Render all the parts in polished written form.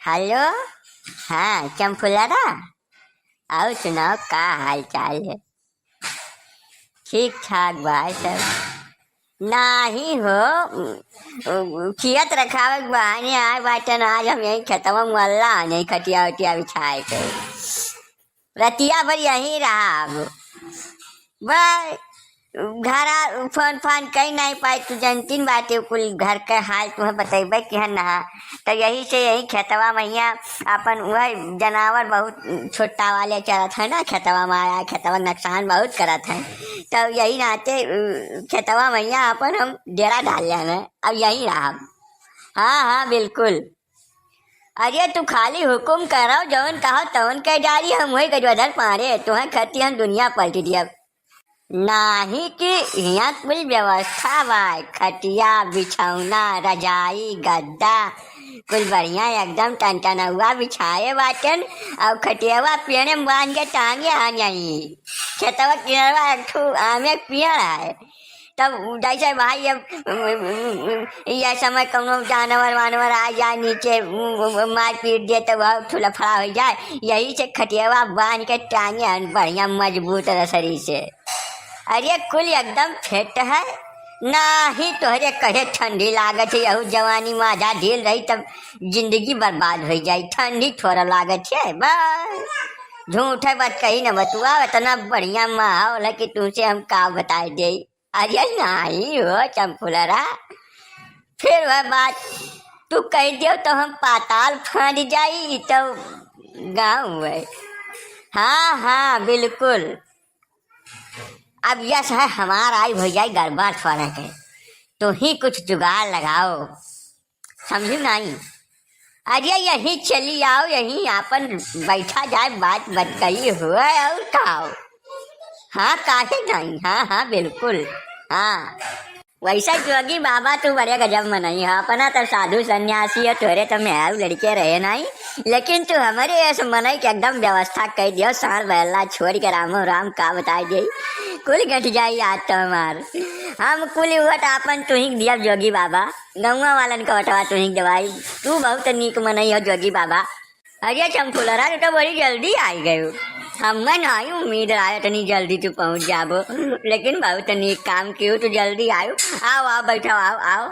Hello. हाँ चंपुलरा, आओ सुनाओ का हाल चाल है। ठीक ठाक भाई सब नाही हो खियत रखावे के बहाने आए बाटन। आज हम यही खेतवा मल्ला नहीं खटिया उटिया बिछाए के रतिया भर यहीं रहा अब बस। घर फोन फोन कहीं नहीं पाई, तू जनतीन बातें कुल घर के हाल तुम्हें बतेबे कि है ना। तो यही से यही खेतवा मैया अपन वह जानवर बहुत छोटा वाले चलत है ना, खेतवा में आया खेतवा नुकसान बहुत करत है। तो यही नाते खेतवा मैया अपन हम डेरा डाल लेना, अब यही रहा। हाँ हाँ बिल्कुल। अरे तू खाली हुकुम करो, जौन कहो तौन कह डाली, हम वही गजवधर पारे तुम्हें खती हम दुनिया पलट दिया। नाही कि यहाँ कुल व्यवस्था बा, खटिया बिछौना रजाई गद्दा कुल बढ़िया एकदम टनटनौआ बिछाए बाटन। और खटियावा पेड़ में बांध के टांगे आ जाई। खेतवा किनरवा एक ठू आमे पेड़ है, तब जैसे भाई अब यह समय कौनो जानवर वानवर आ जाए नीचे मार पीट दे तो वह ठुलफड़ा हो जाए। यही से खटियावा बांध के टांगे बढ़िया मजबूत रसरी से। अरे कुल एकदम फिट है ना ही तोहरे कहे ठंडी लागत है। यहू जवानी में आधा ढील रही तब जिंदगी बर्बाद हो जाए। ठंडी थोड़ा लागत है बस। झूठ है बात कही न बतुआ, इतना बढ़िया माहौल है कि तुमसे हम का बताए दे। अरे नहीं हो चंपुलरा, फिर वह बात तू कह दियो तो हम पाताल फाँद जाई तो गाँव है। हाँ हाँ बिल्कुल। अब यस है हमारा आई हो जाए गड़बड़ थोड़ा के, तो ही कुछ जुगाड़ लगाओ, समझू नहीं। अरे यहीं चली आओ, यहीं अपन बैठा जाए बात बतकई हुआ और खाओ। हाँ काहे नहीं, हाँ हाँ बिल्कुल। हाँ वैसा जोगी बाबा तू बड़े गजब मनाई है। अपना तो साधु सन्यासी है, तोरे तो मैं लड़के रहे नहीं, लेकिन तू हमारे ऐसे मनाई के एकदम व्यवस्था कर दियो। साल बहला छोड़ के रामो राम का बताई दे, कुल घट जाई आज तो हमार। हम कुल वट आपन तू ही दिया जोगी बाबा, गौवा वालन का वटवा तू ही दवाई। तू बहुत नीक मनई हो जोगी बाबा। अरे चंपुलरा तू तो बड़ी जल्दी आई गई, हमें नहीं उम्मीद आया इतनी जल्दी तू पहुंच जाबो, लेकिन बहुत नीक काम कियो तू जल्दी आयो। आओ आओ बैठो, आओ आओ।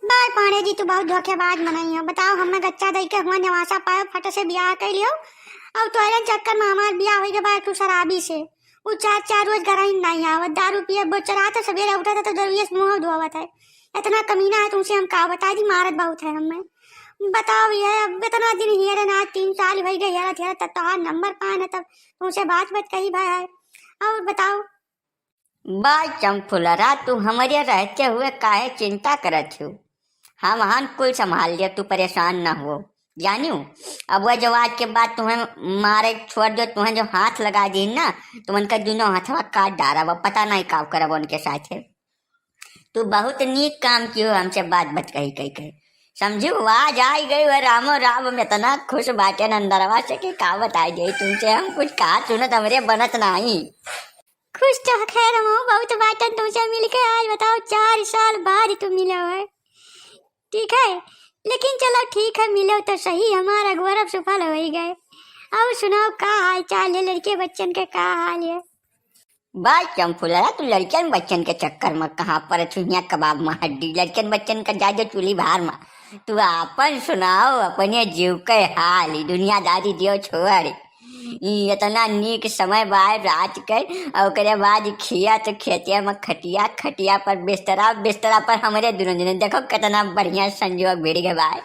बाय पांडे जी, तू बहुत धोखेबाज मनई है। बताओ हमें गच्चा दई के हुआ नवासा पायो फट से ब्याह कर लियो, और तोरे चक्कर में हमार ब्याह हो गया तू शराबी से। वो चार चार रोज घर ही नहीं आवत, दारू पिए बोचरा तो सवेरे उठा था तो दरवियस मुंह धोवत है। इतना कमीना है तुमसे हम का बताई दी, मारत बहुत है हमें। बताओ ये अब इतना दिन हियर ना 3 साल हो गए यार यार, तब तो नंबर पाए ना, तब तुमसे बात कही भाई है। और बताओ। बाय चंपुलरा, तू हमारे रहते हुए काहे चिंता करत हो। हम हन कुल संभाल लिया, तू परेशान ना हो जानियो। अब वह जवाब के बाद तुम्हें मारे छोड़ दो, तुम्हें जो हाथ लगा दी ना तुम उनका दोनों हाथवा काट डारा, वो पता नहीं काव करब उनके साथ है। तू बहुत नीक काम कियो, हमसे बात कही समझू। आज आई गई वह रामो राम में इतना खुश बाटे अंदरवा से कि का बताई दे तुमसे हम कुछ कहा सुनत हमरे बनत नहीं। खुश तो खैर हम बहुत बाटन तुमसे मिलके। आज बताओ 4 साल बाद तुम मिले हो, ठीक है। लेकिन चलो ठीक है, मिलो तो सही, हमारा गौरव सफल हो ही गए। और सुनाओ का हाल चाल है, लड़के बच्चन के का हाल है। बाय चंपुलरा, तू लड़कन बच्चन के चक्कर में कहाँ पर छुइया कबाब में हड्डी, लड़कन बच्चन का जादे चूल्ही बाहर में। तू अपन सुनाओ अपने जीव के हाल, दुनियादारी दियो छोड़। इतना नीक समय बाय रात के, और ओकरे बाद खिया तो खेतिया में खटिया, खटिया पर बिस्तरा, बिस्तरा पर हमारे दोनों देखो कितना बढ़िया संजोग भिड़ गए बाय।